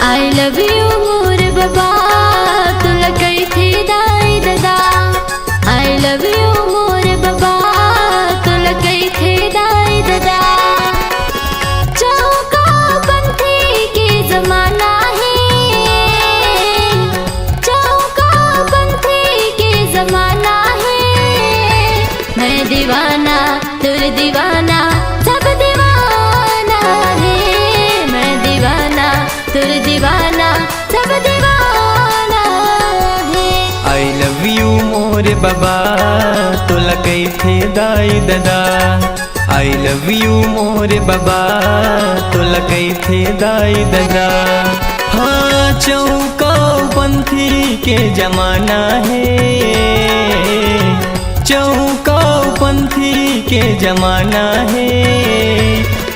I love you मोर बाबा तुला कई थी दाई दादा। I love you मोर बाबा तुला कई थी दाई दादा। चौका पंथी के जमाना है, चौका पंथी के जमाना है। मैं दीवाना तुर दीवाना सब दीवाना है। मैं दीवाना तुर दीवाना सब दीवाना है। I love you मोर बाबा तुला कई थे दाई दादा। I love you मोर बाबा तुला कई थे दाई दादा। हाँ चौका पंथी के जमाना है, चौका पंथी के जमाना है।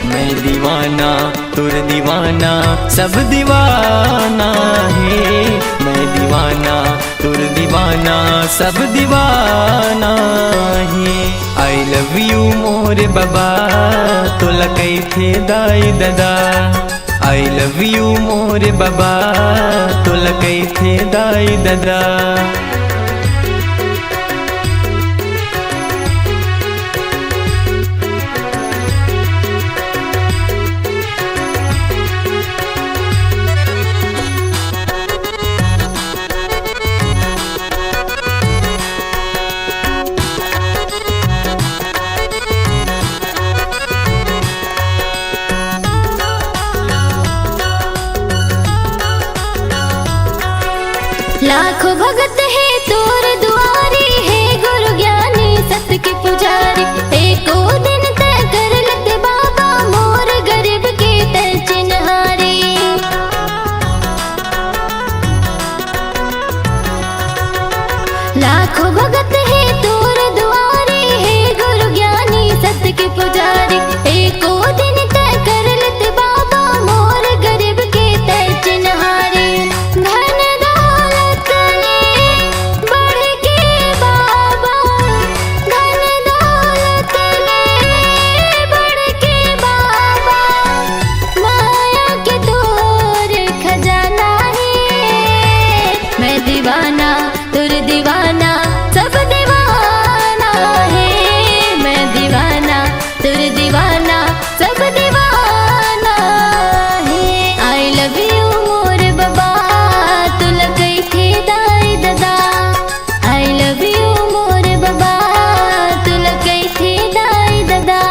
मैं दीवाना तुर दीवाना सब दीवाना है। मैं दीवाना तुर दीवाना सब दीवाना है। I love you मोर बाबा तुला कई थे दाई दादा। I love you मोर बाबा तुला कई थे दाई दादा। लाखों भगत है तोर दुआरी है, गुरु ज्ञानी सत्य के पुजारी। एको दिन तय कर लते बाबा मोर गरीब के तय चिन्हारी। लाखों भगत है तोर दुआरी है, गुरु ज्ञानी सत्य के पुजारी। एको दिन तय कर लते बाबा मोर गरीब के तय चिन्हारी। धन दौलत ले बढ़ के बाबा, धन दौलत ले बढ़ के बाबा। माया के तोर खजाना है। मैं दीवाना तुर दीवाना सब दीवाना है। मैं दीवाना तुर दीवाना सब दीवाना है। I love you मोर बाबा तुला कई थे दाई दादा। I love you मोर बाबा तुला कई थे दाई दादा।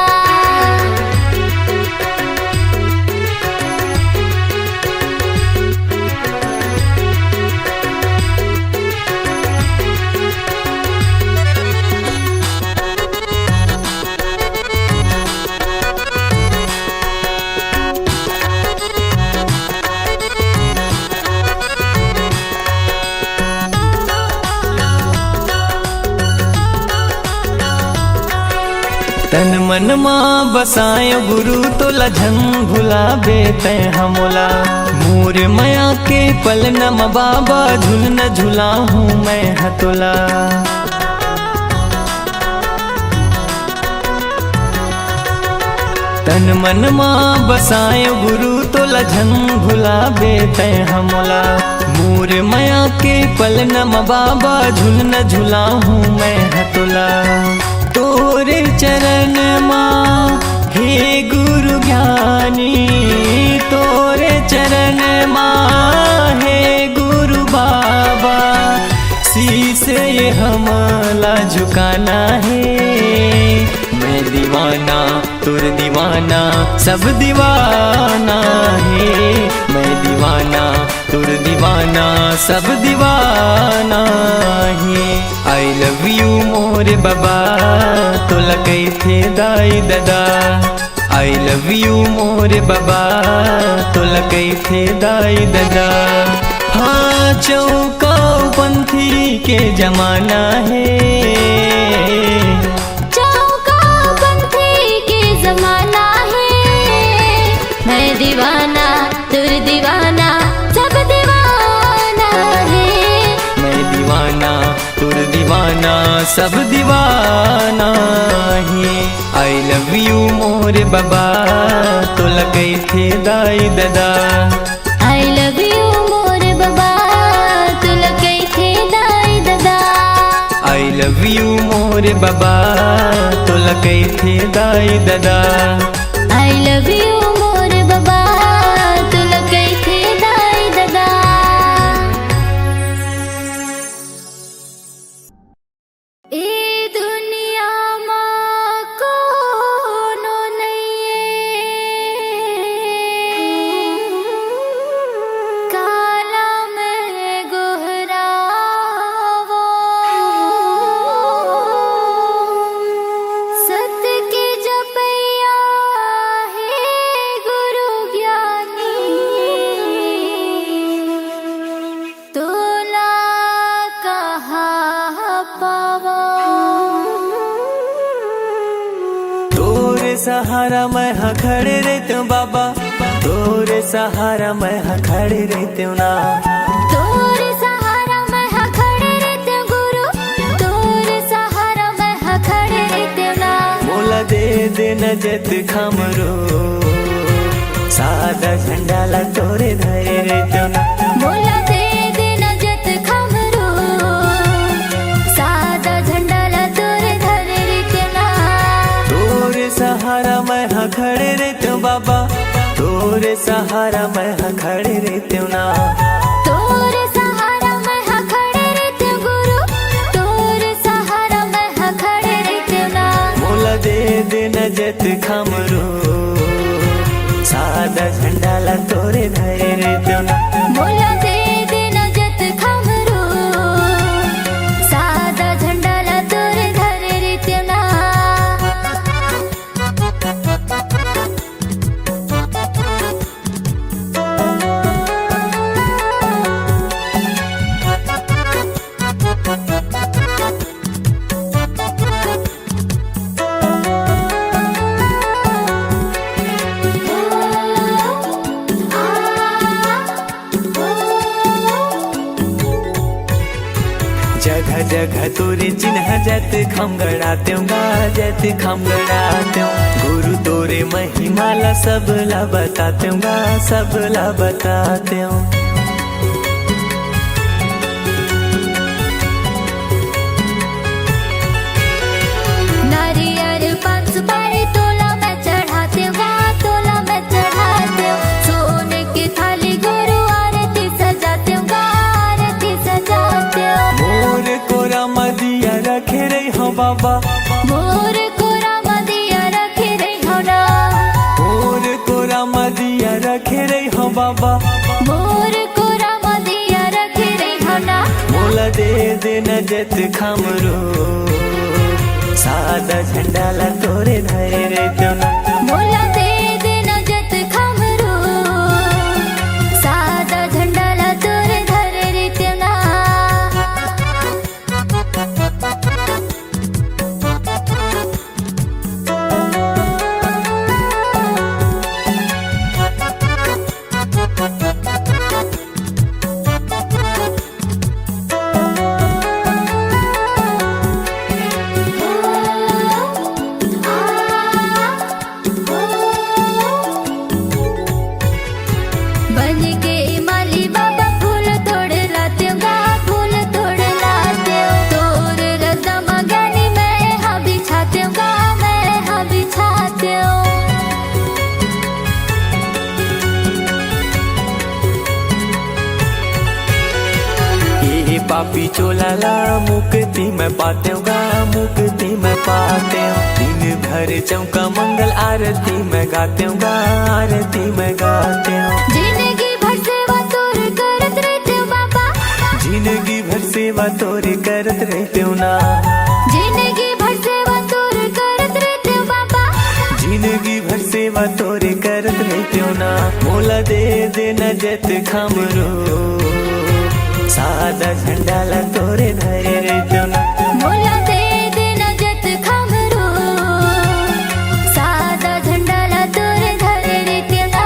तन मन माँ बसायो गुरु तोला झन भुलाबे तै हमोला। मोर माया के पल नम बाबा झुल न झुला हूँ मैं हतोला। तन मन माँ बसायो गुरु तोला झन भुलाबे तै हमोला। मोर माया के पल नम बाबा झुल न झुला हूँ मैं हतोला। तोरे चरण माँ हे गुरु ज्ञानी, तोरे चरण माँ हे गुरु बाबा। शीश ये हमला झुकाना है। मैं दीवाना तुर दीवाना सब दीवाना है। मैं दीवाना तुर दीवाना सब दीवाना है। I love you मोर बाबा तुला कई थे दाई दादा। I love you मोर बाबा तुला कई थे दाई दादा। हाँ चौका पंथी के जमाना है, चौका पंथी के जमाना है। मैं दीवाना सब दीवाना ही। आई लव यू मोरे बाबा तो लगे थे दाई दादा। आई लव यू मोरे बाबा तो लगे थे दाई दादा। आई लव यू मोरे बाबा तो लगे थे दाई दादा। आई लव यू मोरे बाबा तो लगे थे दाई दादा। ए दुनिया माँ कोनो काला में गोहरावो सत्य के जपैया है गुरु ज्ञानी तोला कहाँ पावो। तोरे सहारा मैं हाँ खड़े रहते हूँ बाबा, तोरे सहारा मैं हाँ खड़े रहते हूँ ना। तोरे सहारा मैं हाँ खड़े रहते हूँ गुरु, तोरे सहारा मैं हाँ खड़े रहते हूँ ना। मोला दे देना जत खमरो सादा झंडाला तोरे धरे रहते हूँ ना। मोला दे देना जत खमरो सादा झंडाला तोरे धरे रहते ना। तोरे सहारा मैं हाँ खड़े रहते हूँ बाबा, तोरे सहारा मैं हाँ खड़े रहते हूँ ना। तोरे सहारा मैं हाँ खड़े रहते हूँ गुरु, तोरे सहारा मैं हाँ खड़े रहते हूँ ना। मोला दे देना जत खमरो सादा झंडाला तोरे धरे रहते हूँ ना। मोला दे देना जत खमरो सादा झंडाला तोरे धरे रहते ना। जगह जगह तोरे चिन्ह जत खम गड़ाते हूँ गा, जत खम गड़ाते हूँ। गुरु तोरे महिमाला सबला बताते हूँ गा, सबला बताते हूँ। नारियल पान सुपारी तोला मैं चढ़ाते हूँ, तोला मैं चढ़ाते हूँ। सोने की थाली गुरु आरती सजाते हूँ, आरती सजाते हूँ। मोर कोरा मदिया रखे रही हो बाबा, मोर कोरा मदिया रखे रही हो ना। मोर कोरा मदिया रखे रही हो बाबा। मोर कोरा मदिया रखे रही हो ना। मोला दे देना जत खमरो सादा झंडाला तोरे धरे रहते हूँ ना। मोला दे देना जत खमरो सादा झंडाला तोरे धरे रहते ना। बन के माली बाबा फूल तोड़ लाते हूँ गा, फूल तोड़ लाते हूँ। तोर रद्दा मगानी मैं हाँ बिछाते हूँ गा, मैं हाँ बिछाते हूँ। ये पापी चोलाला मुक्ति में पाते हूँ गा, मुक्ति में पाते हूँ। दिन भर चौका मंगल आरती में गाते हूँ गा, आरती में गाते हूँ। जिंदगी भर सेवा तोर करत रहते हूँ बाबा, जिंदगी भर सेवा तोरे करत रहते हूँ ना। जिंदगी भर सेवा तोर करत रहते हूँ बाबा। जिंदगी भर सेवा तोरे करत रहते हो ना। मोला दे देना जत खमरो सादा झंडाला तोरे धरे रहते हो ना। मोला दे देना जत खमरो सादा झंडाला तोरे धरे रहते ना।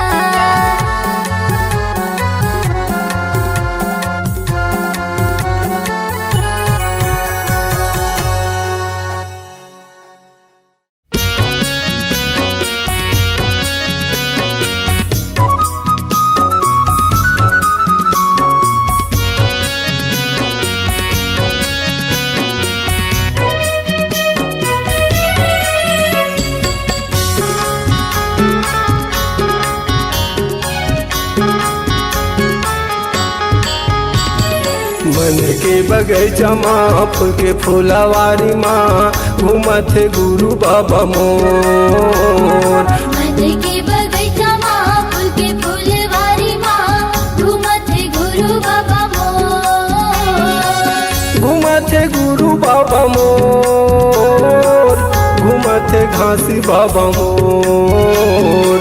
मन के बगैचा माँ फूल के फूलवारी माँ घूमत है गुरु बाबा मोर। मन के बगैचा माँ फूल के फूलवारी माँ घूमत है गुरु बाबा मोर। घूमत है गुरु बाबा मोर, घूमत है घासी बाबा मोर।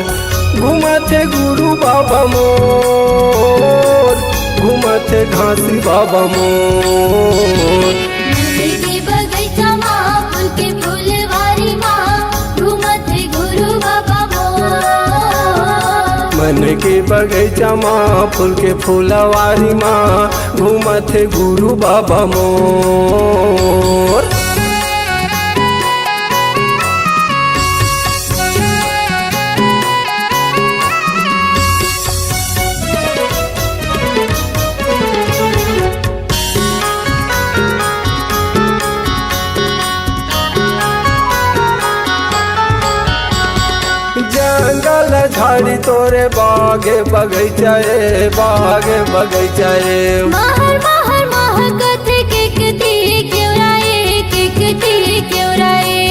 घूमत है गुरु बाबा मोर, घूमत है घासी बाबा मोर। मन के बगैचा माँ फूल के फूलवारी माँ घूमत है गुरु बाबा मोर। मन के बगैचा माँ फूल के फूलवारी माँ घूमत है गुरु बाबा मोर। जंगल झाड़ी तोरे बागे बगैचा ए बागे बगैचा ए। महर महर महकत किकती क्यों राए किकती क्यों राए।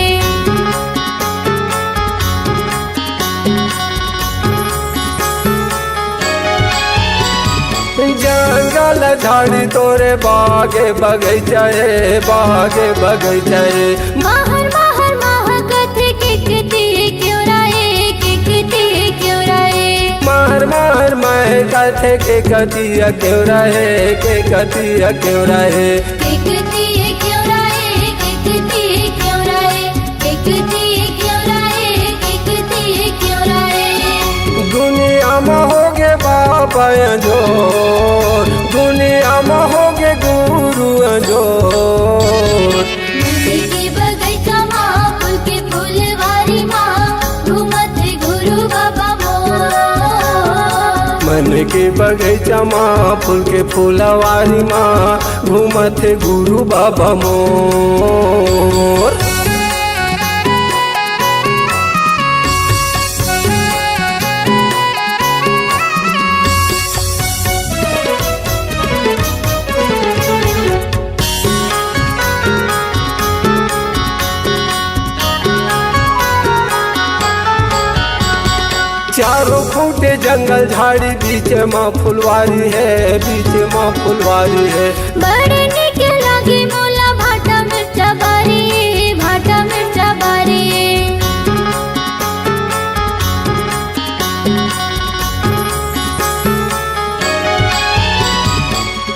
जंगल झाड़ी तोरे बागे बगैचा ए बागे बगैचा ए। महर महर महकत किकती क्यों राए किकती क्यों राए। महर महर महकत के कतिया क्यों रहे के कतिया क्यों रहे। किकती क्यों राए किकती क्यों राए किकती क्यों राए किकती क्यों राए। दुनिया में होगे बाबा जो, दुनिया में होगे गुरु जो। मन के बगैचा माँ फूल के फूलवारी माँ घूमत है गुरु बाबा मोर। मन के बगैचा माँ फूल के फूलवारी माँ घूमत है गुरु बाबा मोर। चारों फूटे जंगल झाड़ी बीच माँ फुलवारी है बीच माँ फुलवारी है। बड़े निक लागे मोला भाटा मिर्चा बारी भाटा मिर्चा बारी।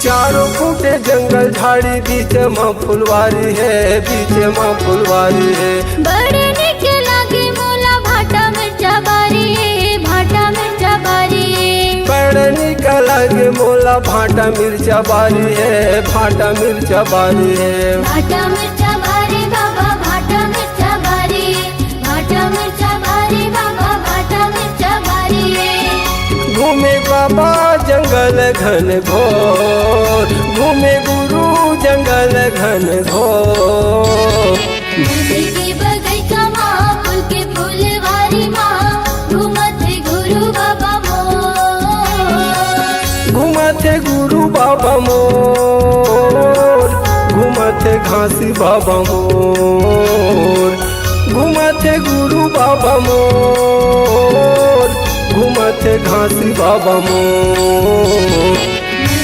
चारों फूटे जंगल झाड़ी बीच माँ फुलवारी है बीच माँ फुलवारी है। बड़े निक लागे मोला भाटा मिर्चा बारी भाटा मिर्चा बारी। बड़ निकल के मोला भाटा मिर्चा बारी है भाटा मिर्चा बारी है। भाटा मिर्चा बारी बाबा भाटा मिर्चा बारी भाटा मिर्चा बारी बाबा भाटा मिर्चा बारी। घूमे बाबा जंगल घन घोर, घूमे गुरु जंगल घन घोर। मन के बगैचा माँ फूल के फूलवारी माँ घूमत है गुरु बाबा मोर। घूमत है गुरु बाबा मोर, घूमत है घासी बाबा मोर। घूमत है गुरु बाबा मोर, घूमत है घासी बाबा मोर।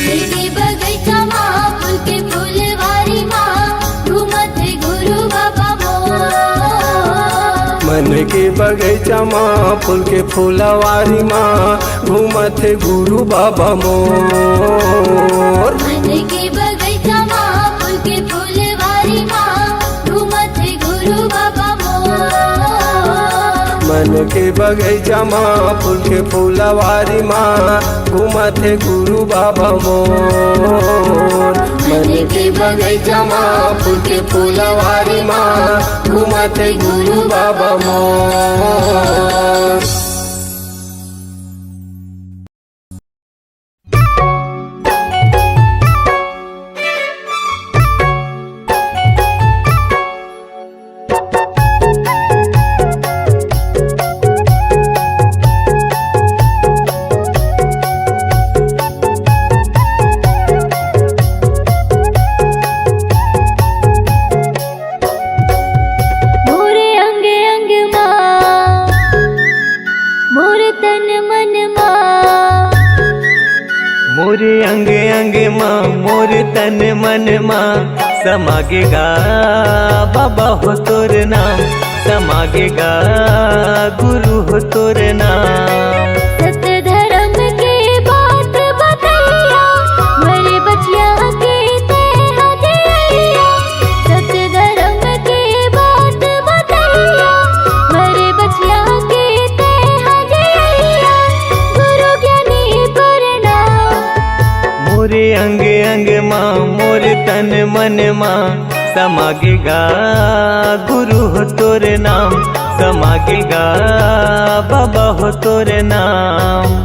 मन के बगैचा माँ फूल के फूलवारी माँ घूमत है गुरु बाबा मोर। मन के बगैचा माँ फूल के फूलवारी माँ घूमत है गुरु बाबा मोर। मन के बगैचा माँ फूल के फूलवारी माँ घूमत है गुरु बाबा मोर। मन के बगैचा माँ फूल के फूलवारी माँ घूमत है गुरु बाबा मोर। मन के बगैचा माँ फूल के फूलवारी माँ घूमत है गुरु बाबा मोर। मोरे अंग अंग माँ मोर तन मन माँ समागेगा बाबा हो तोर नाम, समागेगा गुरु हो तोर नाम। सत्य धर्म के बात बतैया मरे बचिया के तेहा दिया। सत्य धर्म के बात बतैया मरे बचिया के तेहा दिया। गुरु ज्ञानी प्रणाम। मोरे अंग अंग माँ मोर तन मन माँ समागेगा गुरु हो तोर नाम, समागेगा बाबा हो तोर नाम।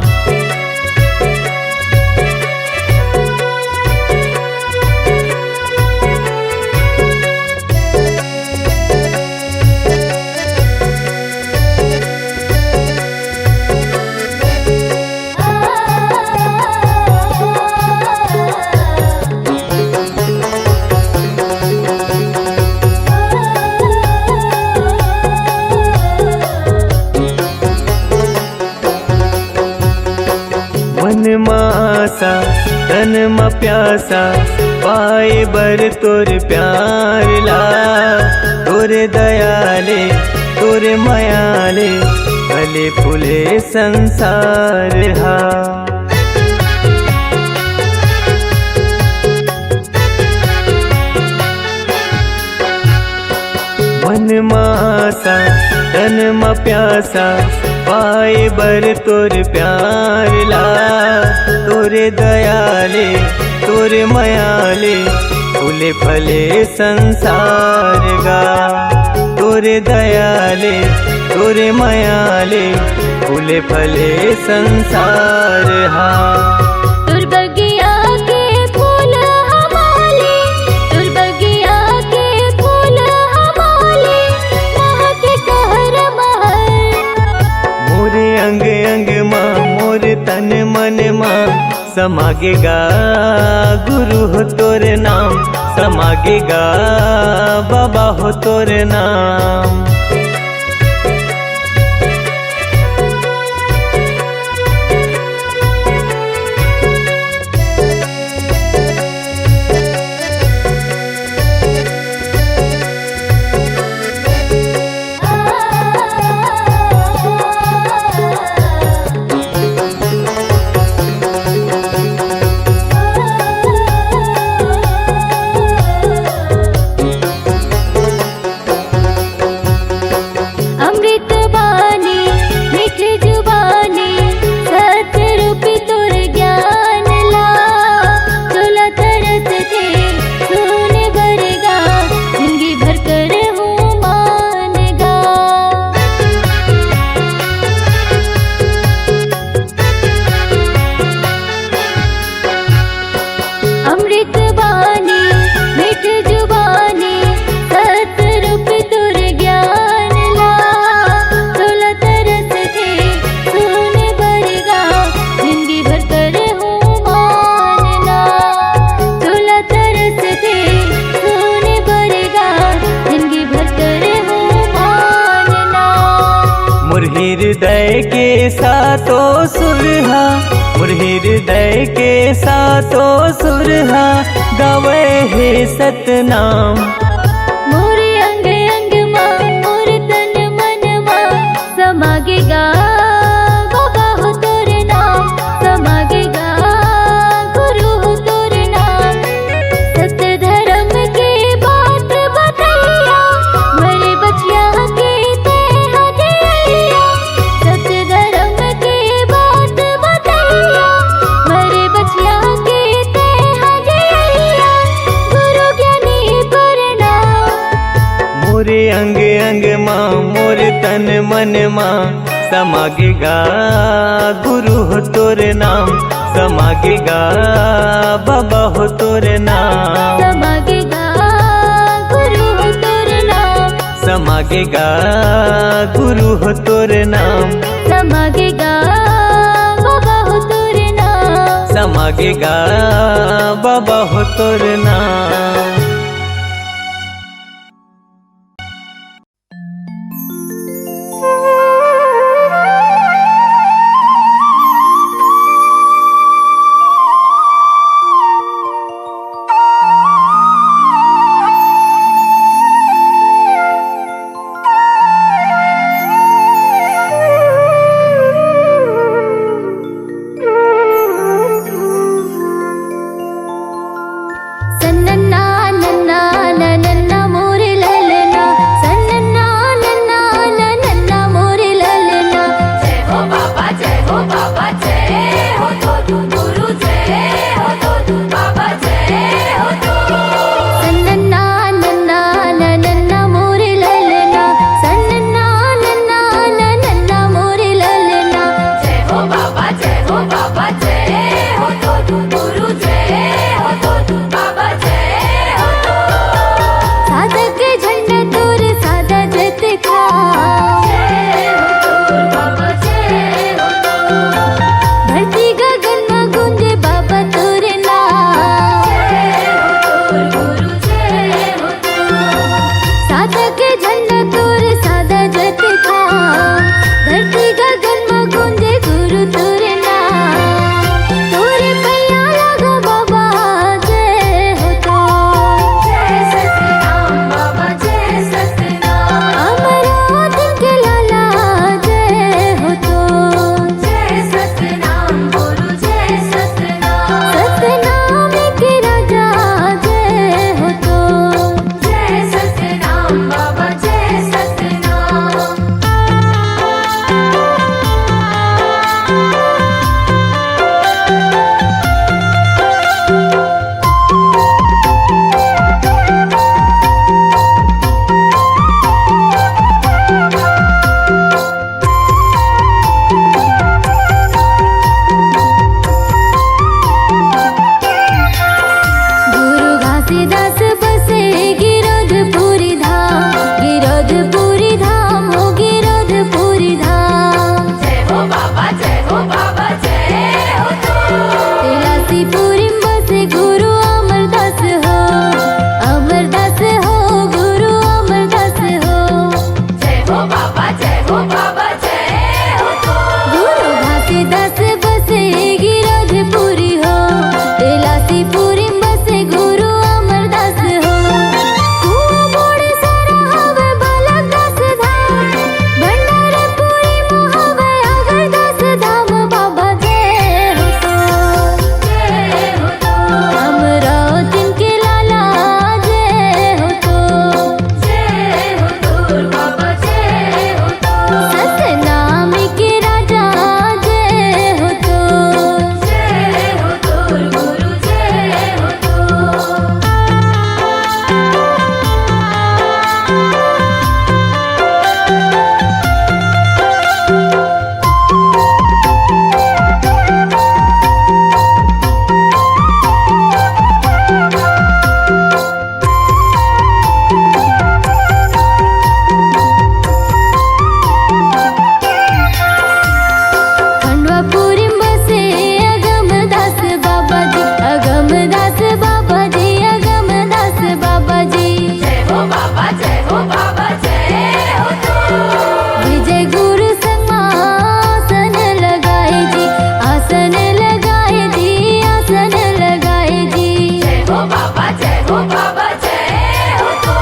मन मासा तन मा प्यासा पाए बर तोर प्यार ला। तोरे दयाले तोरे मायाले भले फूले संसार हा। मन मासा तन मा प्यासा पाए बर तोर प्यार ला। तोरे दयाले तोरे मायाले फूले फले संसार गा। तोरे दयाले तोरे मायाले फूले फले संसार हा। तुर बगिया के फूल हमारे, तुर बगिया के फूल हमारे, महक कहर महल। मोरे अंग अंग माँ मोर तन मन माँ समागेगा गुरु हो तोर नाम, समागेगा बाबा हो तोर नाम। अमृत बानी मीठ जुबानी सत्य रूपी तुर ज्ञान ला। तुला तरस थे सुन बरगा जिंदगी भर कर हूँ मानगा। अमृत बानी मीठ जुबानी सत्य रूपी तुर ज्ञान ला। तुला तरस थे सुन बरगा जिंदगी भर कर हूँ मानना। तुला तरस थे सुन बरगा जिंदगी भर कर हूँ मानना। मोर हृदय के सातो सुरहा, मोर हृदय के सातो सुरहा गावे हे सतनाम। मोरे अंग अंग माँ मोर तन मन माँ समागेगा बाबा हो तोर नाम, समागेगा गुरु हो तोर नाम। सत्य धर्म के बात बतैया मरे बचिया के तेहा दिया। सत्य धर्म के बात बतैया मरे बचिया के तेहा दिया। गुरु ज्ञानी प्रणाम। मोरे अंग अंग माँ मोर तन मन माँ समागेगा गुरु हो तोर नाम, समागेगा बाबा हो तोर नाम। समागेगा गुरु हो तोर नाम, समागेगा गुरु हो तोर नाम, समागेगा बाबा हो तोर नाम। समागेगा बाबा हो तोर नाम। दास बसे गिरधपुरी हो, तेलासीपुरी बसे गुरु अमरदास हो। कुआं मोड़ सारा हवे बालक दास धाम, भंडारपुरी मोहवे अगरदास धाम। बाबा जय हो तो, अमरावती के लाला जय हो तो, बाबा जय हो तो। सतनाम के राजा जय हो तो, गुरु जय हो तो। खंडवापुरी बसे अगमदास बाबा जी, अगमदास बाबा जी, अगमदास बाबा जी। जय हो बाबा, जय हो बाबा, जय हो तो। विजय गुरु सिंहासन लगाए जी, आसन लगाए जी, आसन लगाए जी। जय हो बाबा, जय हो बाबा, जय हो तो।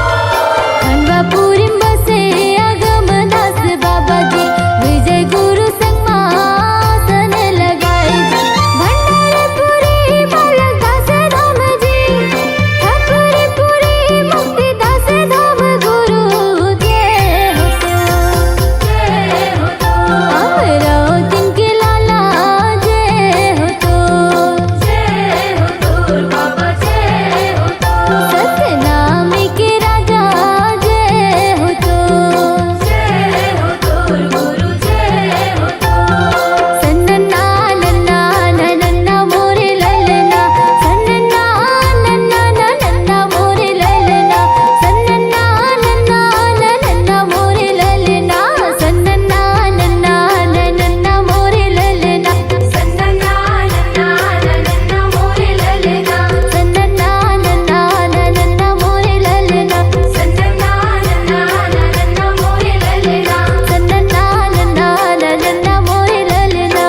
खंडवापुरी बसे अगमदास बाबा जी, विजय गुरु सिंहासन लगाए जी। भंडारपुरी बालक दास धाम जी, ठाकुरपुरी मुक्तिदास धाम। गुरु जय हो तो, अमरावती के लाला जय हो तो, बाबा जय हो तो। सतनाम के राजा जय हो तो, गुरु जय हो तो। सन्नन्ना नन्ना नन्ना मोरे ललना, सन्नन्ना नन्ना नन्ना मोरे ललना, सन्नन्ना नन्ना नन्ना मोरे ललना, सन्नन्ना नन्ना नन्ना मोरे ललना, सन्नन्ना नन्ना नन्ना मोरे ललना, सन्नन्ना नन्ना नन्ना मोरे ललना, सन्नन्ना नन्ना नन्ना मोरे ललना, सन्नन्ना नन्ना नन्ना मोरे ललना।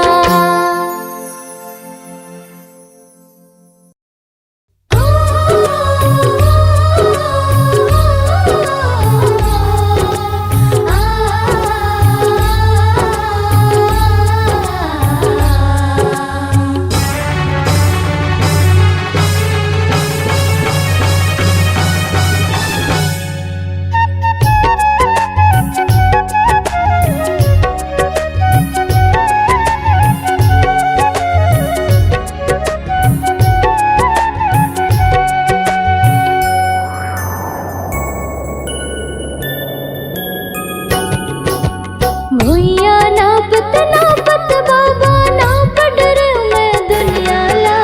भुइया नापत नापत बाबा नाप डरे मैं दुनिया ला,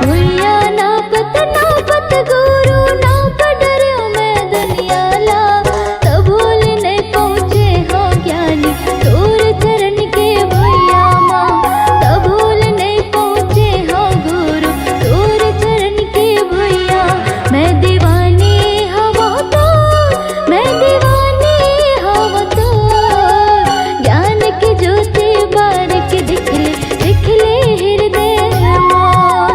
भुइया नापत नापत गुरु नाप डरे मैं दुनिया ला। कबूल नहीं पहुँचे हो ज्ञानी तोर चरण के भुइया माँ, कबूल नहीं पहुँचे हो गुरु तोर चरण के भुइया। मैं दीवानी हवा तो, मैं दीवानी हवा तो, ज्ञान की ज्योति बारिक दिख ले हृदय मोर,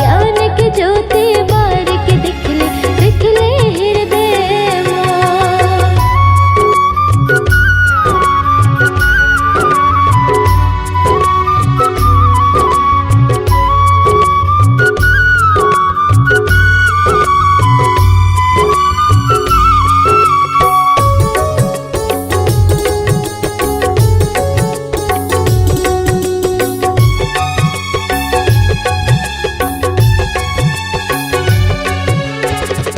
ज्ञान की ज्योति बारिक दिख ले हृदय मोर।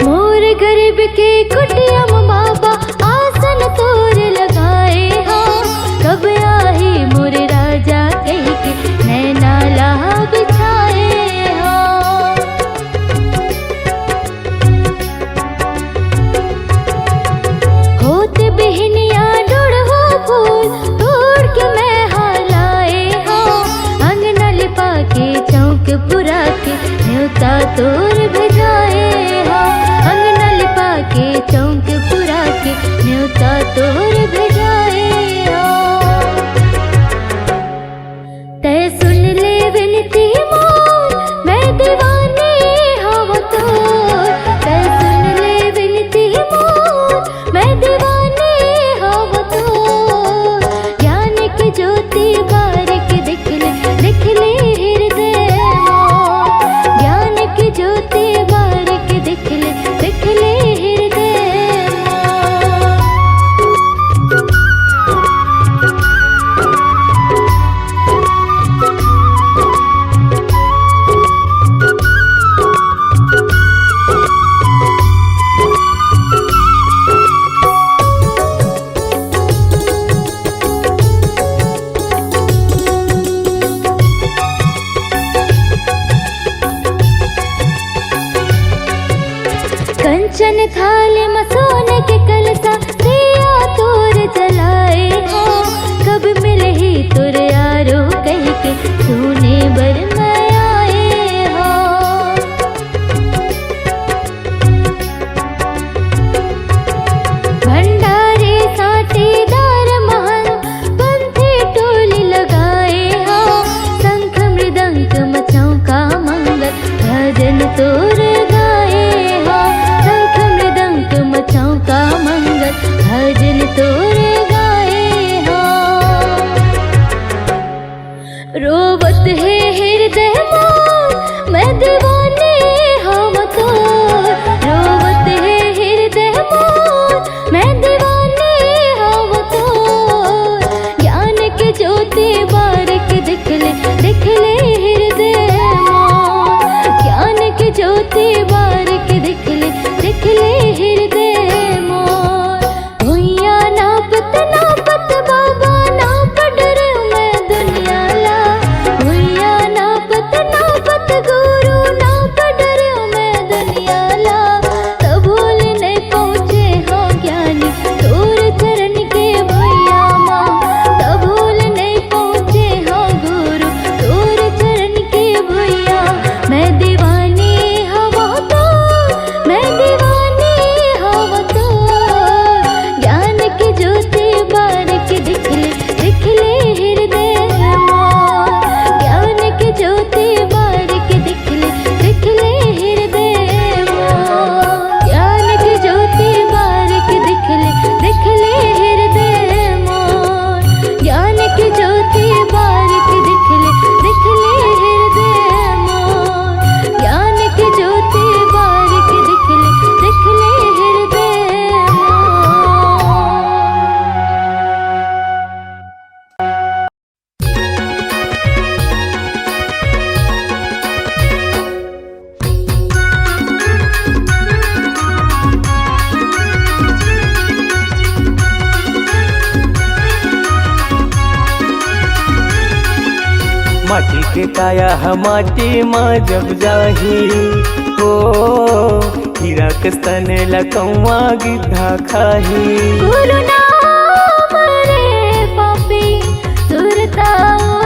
मोर गरीब के कुटिया में बाबा आसन तोर लगाए हो, कब आई मोर राजा कह के नैना लाह बिछाए हो। होत बिहनिया डोड़ हो फूल तोड़ के मैं हालाए हो, अंगना लिपा के चौक पुरा के न्योता तोर भेजाए हो, अंगना लिपा के चौक पुरा के न्योता तोर भेजाए हो। तय ज्योति बारिक दिख ले हृदय मोर। ज्ञान की ज्योति बारिक दिख ले हृदय मोर। कंचन थाल में सोने के कलसा दिया तोर जलाए हो। कब मिले ही तुर यारो कह के सोने बर में आए हो। भंडारे साटीदार महल पंथी टोली लगाए हो। शंख मृदंग मचाओ का मंगल भजन तोर का मंगल भजन तोर गाए हो। रोवत है हृदय मोर मैं दीवानी हम तोर। रोवत है हृदय मोर मैं दीवानी हम तोर। ज्ञान की ज्योति बारिक दिख ले हृदय मोर। ज्ञान की ज्योति बारिक दिख ले हृदय। माटी के काया माटी माँ जब जाही हो। हीरा के स्तन लकौआ गिद्धा खाही। गुरु नाम रे पापी सुरता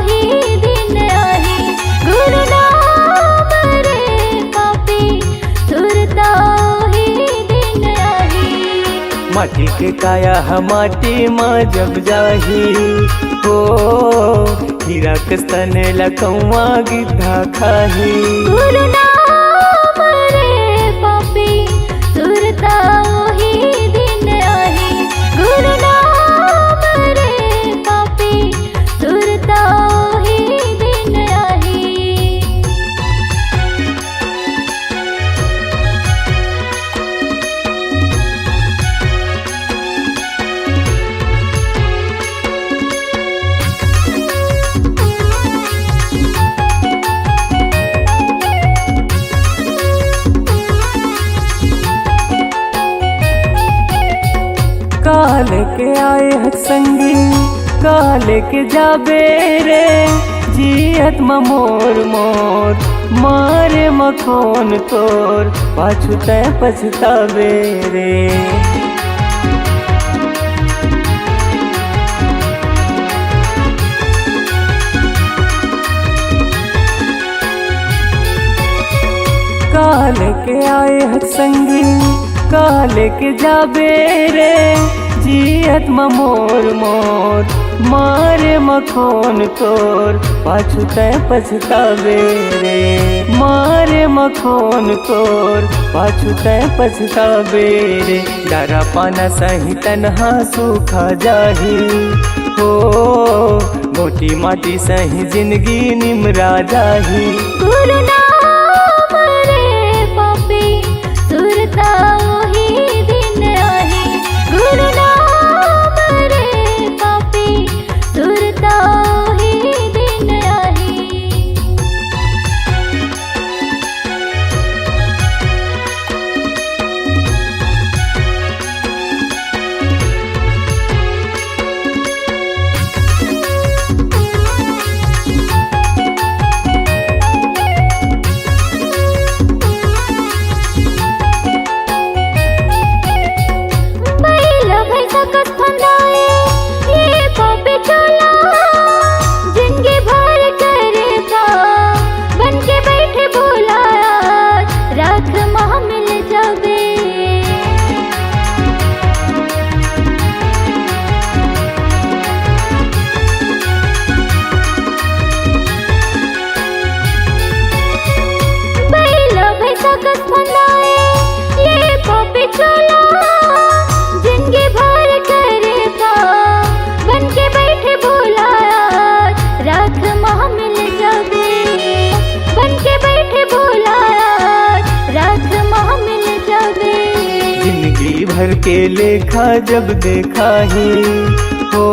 ही दिन आही। गुरु नाम रे पापी सुरता ही दिन आही। माटी के काया माटी माँ जब जाही हो। हीरा के स्तन लकौआ गिद्धा खाही। गुरु नाम रे पापी सुरता ही दिन आही। गुरु नाम रे पापी सुरता ही दिन आही। काल के आए हक संगी काल के जाबे रे। जियत मोर मोर मारे मखोन तोर पाछू तय पछतावे रे। काल के आए हक संगी काल के जाबे रे। जियत मोर मोर मारे मखोन तोर पाछू तय पछतावे रे। मारे मखोन तोर पाछू तय पछतावे रे। डरा पाना सही तन्हा सूखा जाही हो मोटी माटी सही जिंदगी निमरा जाही। गुरु नाम रे पापी सुरता वही दिन आही। गुरु नाम रे पापी सुरता वही दिन आही। बैला भैंसा कस फंदाए ये पापी चोला। जिंदगी भर करे पाप बन के बैठे भोला। राख माह मिल जावे बैला भैंसा कस फंदाए ये पापी चोला। जिंदगी भर करे पाप बन के बैठे भोला। राख माह मिल जावे बन के बैठे भोला। राख माह मिल जावे जिंदगी भर के लेखा जब देखा ही हो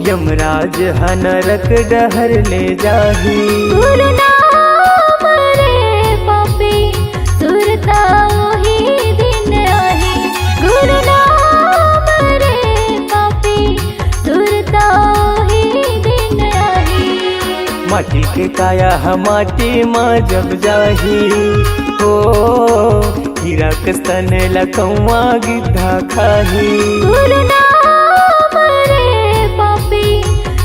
यमराज हा नरक डहर ले जाही। गुरु नाम रे पापी सुरता वही दिन आही। गुरु नाम रे पापी सुरता वही दिन आही। माटी के काया हा माटी माँ जब जाही हो हीरा कस्तन लकौआ गिद्धा खाही। गुरु नाम रे पापी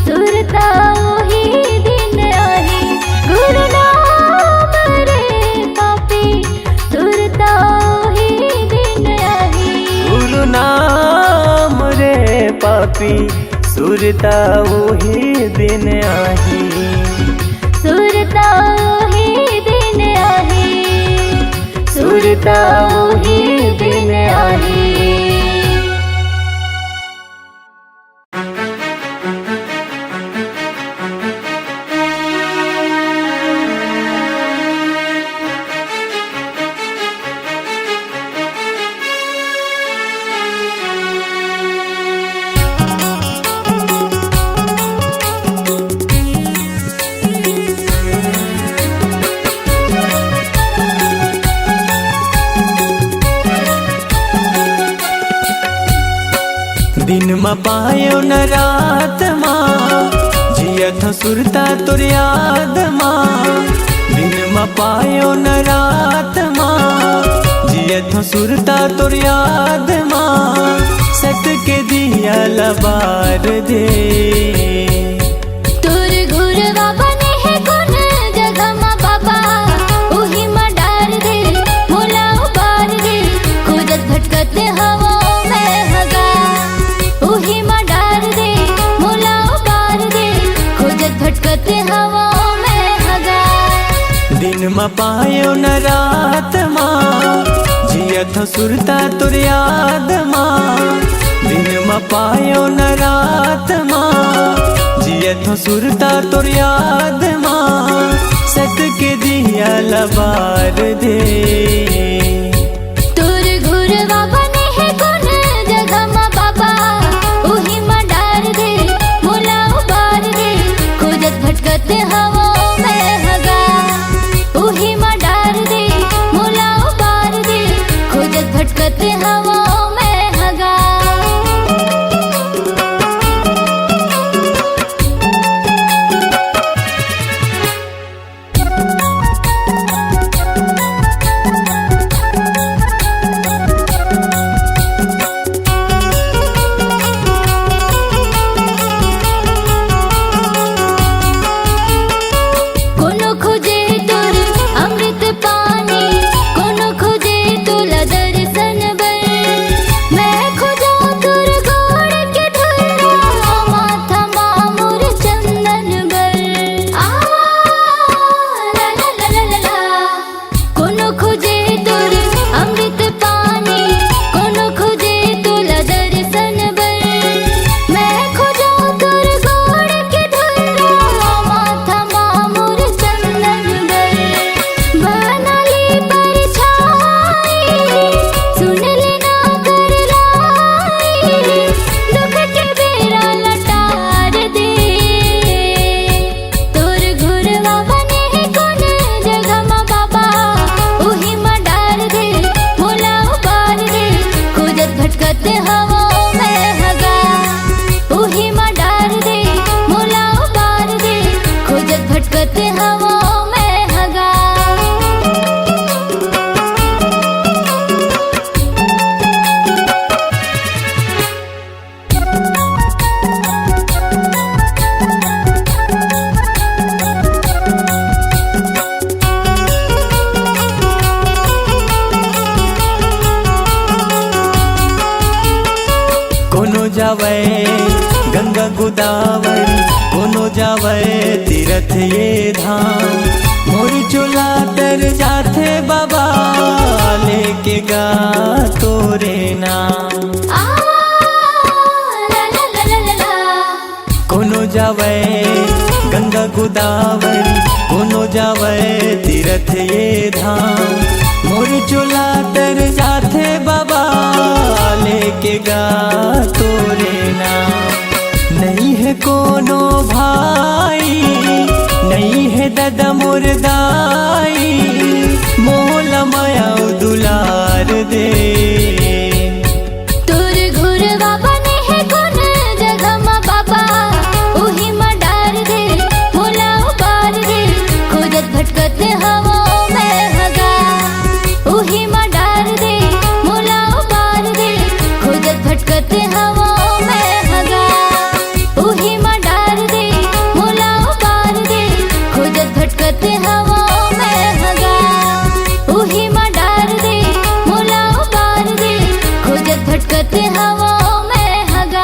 सुरता वही दिन आही। गुरु नाम रे पापी सुरता वही दिन आही। गुरु नाम रे पापी सुरता वही दिन आही। सुरता वही दिन आही। सुरता वही दिन आही। दिन म पायो न रात माँ जियत सुरता तुर याद माँ। दिन म पायो न रात माँ जियत सुरता तुर याद माँ। सत के दिया लबार दे तुर घुरवा बने है कौन जगह मा बाबा। उही मा डार दे मोला उबार दे। खोजत भटकत हवाओं में हगा। उही मा डार दे मोला उबार दे। खोजत भटकत हवाओं में हगा। दिन म पायो न रात माँ जियत सुरता तुर याद माँ। दिन म पायो न रात माँ जियत सुरता तुर याद माँ। सत के दिया लबार दे तुर घुरवा बने है कौन जगह मा बाबा। उही मा डार दे मोला उबार दे। खोजत भटकत हवाओं में हगा। उही मा डार दे मोला उबार दे। खोजत भटकत हवाओं में हगा। जावे गंगा गोदावरी कोनो जावे तीरथ ये धाम मोर चोला तर जाथे बाबा लेके गा तोरे नाम कोनो जावे गंगा गोदावरी कोनो जावे तीरथ ये धाम मोर चोला तर जाथे बाबा लेके गा तोरे नाम नहीं है कोनो भाई नहीं है दादा मोर दाई मोला माया दुलार दे तोर घुरवा बने है कोन जगह मा बाबा उही मा डार दे मोला उबार दे खोजत भटकत हवा में हगा उही मा डार दे मोला उबार दे खोजत भटकत हवा में हगा उही मा डार दे मोला उबार दे खोजत भटकत हवा में हगा उही मा डार दे मोला उबार दे खोजत भटकत हवा में हगा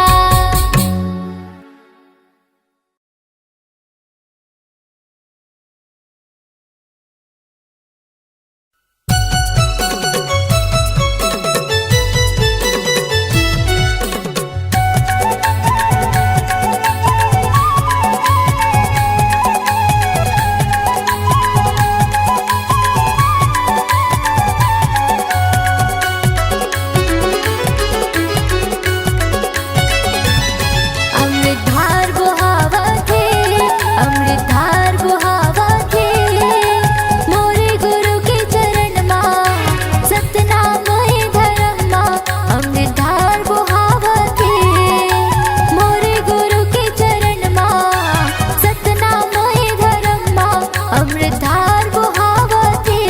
अमृतधार बुहावत है अमृतधार बुहावत है मोरे गुरु के चरण मां सतनाम है धर्म मां अमृतधार बुहावत है मोरे गुरु के चरण मां सतनाम है धर्म मां अमृतधार बुहावत है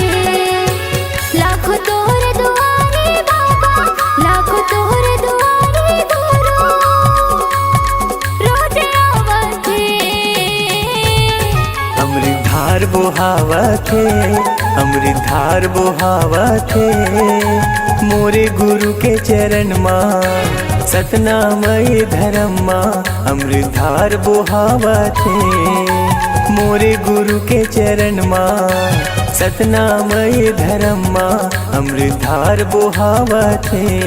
लाखों तोर दुआरे बाबा लाखों तोर दुआरे गुरु रोज आवत अमृतधार बुहावत है अमृतधार बुहावत है मोरे गुरु के चरण मां सतनामय धर्म मां अमृतधार बुहावत है मोरे गुरु के चरण मां सतनामय धर्म मां अमृतधार बुहावत है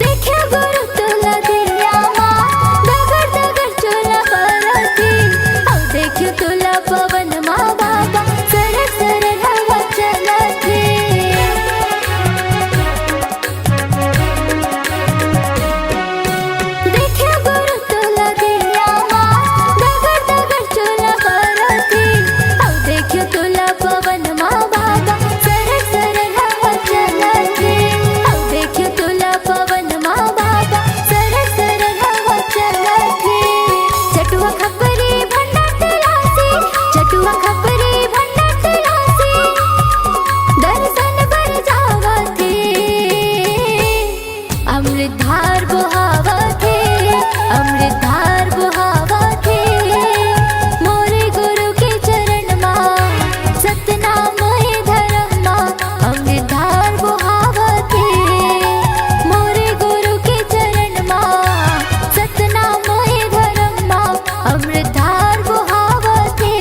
देखा गुरु तुला दिया मां दगर दगर चोला परती औ देखियो तुला पवन मां बाबा सरक सरक हवा चलती देखा गुरु तुला दिया मां दगर दगर चोला परती औ देखियो तुला पवन मां बाबा सरक सरक हवा चलती औ देखियो तुला पवन मां बाबा सरक सरक हवा चलती चटुआ खपरी भंडा तलासी चटुआ खपरी भंडा तलासी दर्शन बर जावती अमृतधार बुहावत है अमृतधार बुहावत है मोरे गुरु के चरण मां सतनाम है धर्म मां अमृतधार बुहावत है मोरे गुरु के चरण मां सतनाम है धर्म मां अमृतधार बुहावत है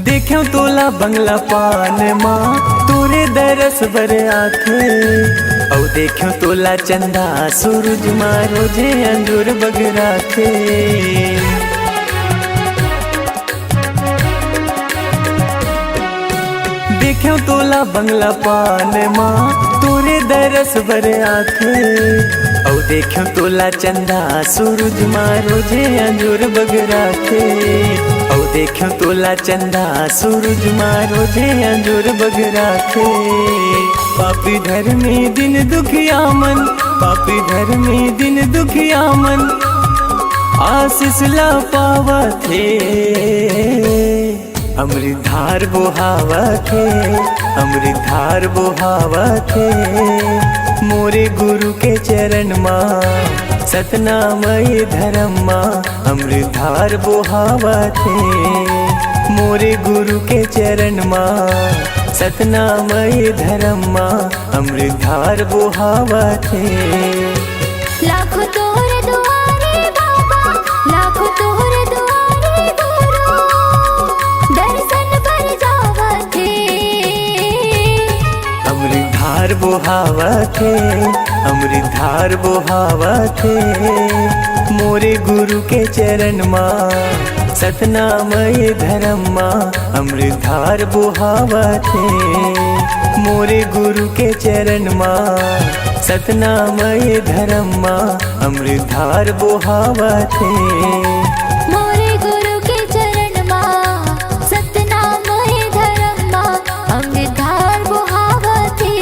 देख्यो तोला बंगला पान माँ तोरे दरस बर आखे औ देख्यो तोला चंदा सूरज माँ रोजे अंजूर बगरा थे देखो तोला बंगला पान माँ तोरे दरस बर आखे। औ देखो तोला चंदा सूरज माँ रोजे अंजूर बग राखे। औ देखो तोला चंदा सूरज माँ रोजे अंजूर बग राखे। पापी धर्मी दिन दुखिया मन, पापी धर्मी दिन दुखिया मन आशीष ला पावथे। अमृतधार बोहावथे, अमृतधार बोहावथे मोरे गुरु के चरण माँ सतनामय धर्म माँ। अमृतधार बोहावथे मोरे गुरु के चरण माँ सतनामय धर्म माँ। अमृतधार बोहावथे। लाखों तोरे दुआरे बाबा, लाखों तोरे दुआरे गुरु, दर्शन पर जावथे। अमृतधार बोहावथे, अमृतधार बोहावथे मोरे गुरु के चरण माँ सतनामय धर्म माँ। अमृतधार बोहावथे मोरे गुरु के चरण माँ सतनामय धर्म माँ। अमृतधार बोहावथे मोरे गुरु के चरण माँ सतनामय धर्म माँ। अमृतधार बोहावथे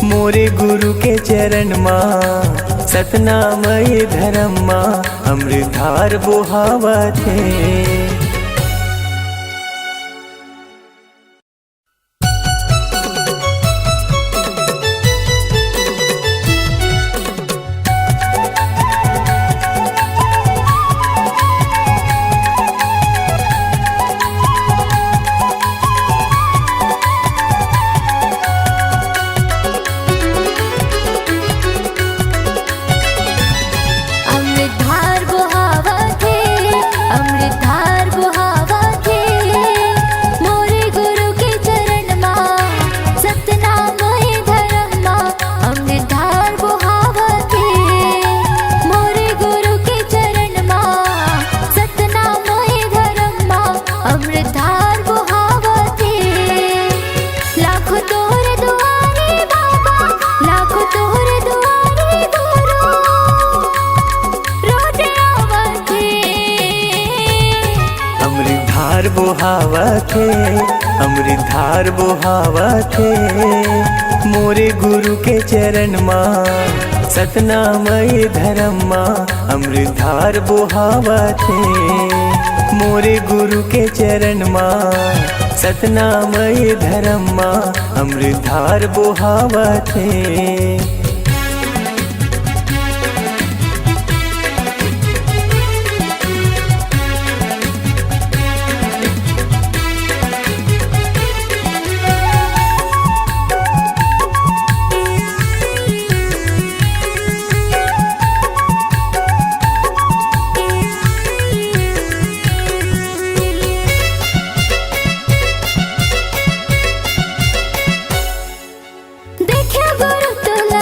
मोरे गुरु के चरण माँ सतनामय धर्म माँ। अमृतधार बोहावथे। अमृतधार बोहावथे, अमृतधार बोहावथे मोरे गुरु के चरण माँ सतनामय धर्म माँ। अमृतधार बोहावथे मोरे गुरु के चरण माँ सतनामय धर्म माँ। अमृतधार बोहावथे। लाखों तोरे दुआरे बाबा, लाखों तोरे दुआरे गुरु, रोजे आवथे। अमृतधार बोहावथे, अमृतधार बोहावथे मोरे गुरु के चरण माँ सतनामय धर्म माँ। अमृतधार बोहावथे मोरे गुरु के चरण माँ सतनामय धर्म माँ। अमृतधार बोहावथे। देखे गुरु तोला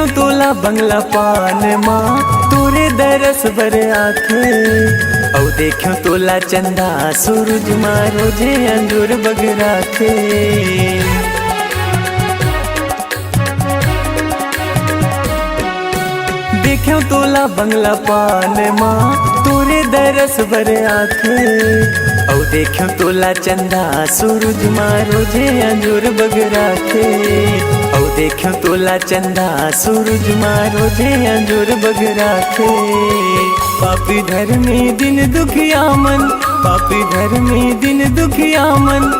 देख्यो तोला बंगला पान माँ तोरे दरस बर आखे औ देख्यो तोला चंदा सूरज माँ रोजे अंजूर बगरा थे देख्यो तोला बंगला पान माँ तोरे दरस बर आखे औ देख्यो तोला चंदा सूरज माँ रोजे अंजूर बगरा थे औ देख्यो तोला चंदा सूरज माँ रोजे अंजूर बगरा थे पापी धर्मी दिन दुखिया मन पापी धर्मी दिन दुखिया मन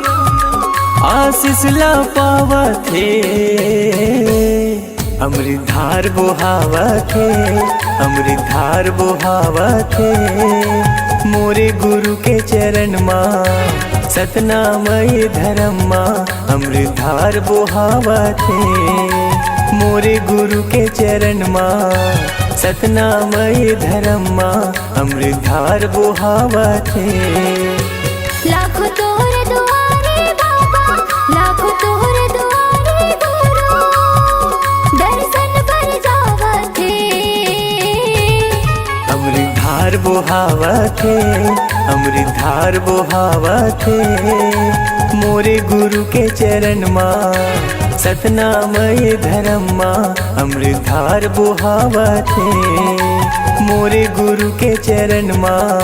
आशीष ला पावा थे अमृत धार बोहावा थे अमृत धार बोहावा थे मोरे गुरु के चरण माँ सतनामय धर्म माँ अमृत धार बोहावा थे मोरे गुरु के चरण माँ सतनामय धर्म माँ अमृत धार बोहावा थे लाखों तोहरे दुआरे बाबा लाखों तोहरे दुआरे गुरु दर्शन पर जावा थे अमृत धार बोहावा थे अमृत धार बोहावा थे मोरे गुरु के चरण माँ सतनामय धर्म माँ अमृत धार बोहावा थे मोरे गुरु के चरण माँ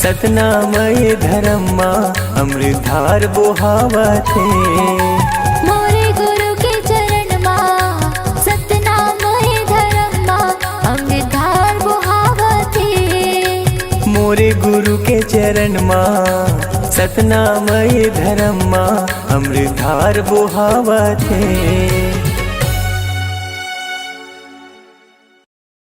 सतनामय धर्म माँ अमृत धार बोहावा थे मोरे गुरु के चरण माँ सतनामय धर्म माँ अमृत धार बोहावा थे मोरे गुरु के चरण माँ सतनामय धर्म माँ अमृत धार बोहावा थे।